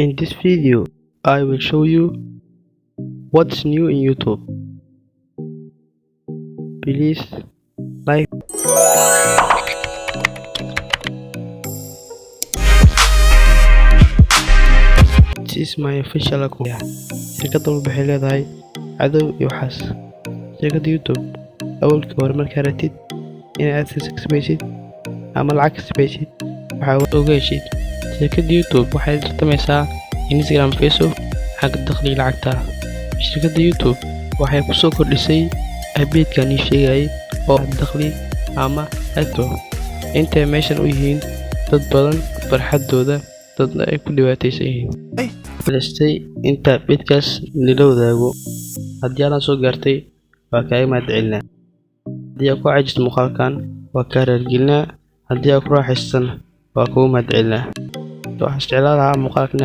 In this video, I will show you what's new in YouTube. Please like. This is my official account. Shirkadda waxay leedahay cadow iyo waxaas. Shirkadda YouTube awalkii hore markaa ratid inaad AdSense samaysid ama lacag samaysid waxaa uga heshid. Shirkadda YouTube waxay tartamaysaa Instagram, Facebook xagga dakhliga lacagta. Shirkadda YouTube waxay ku soo kordhisay update-kan sheegay oo dakhli ama agto intay meeshan u yihiin dad badan farxadooda dadna ay ku dhibaataysan yihiin. Balstay inta update-kaas nila wadaago haddii aan soo gaartay waa kaaga mahadcelinaa. haddii aad ku cajis muuqaalkan waa ka raaligelinaa. haddii aad ku raaxaysan waa kugu mahadcelinaa. waxaan jeclaan lahaa muuqaalkan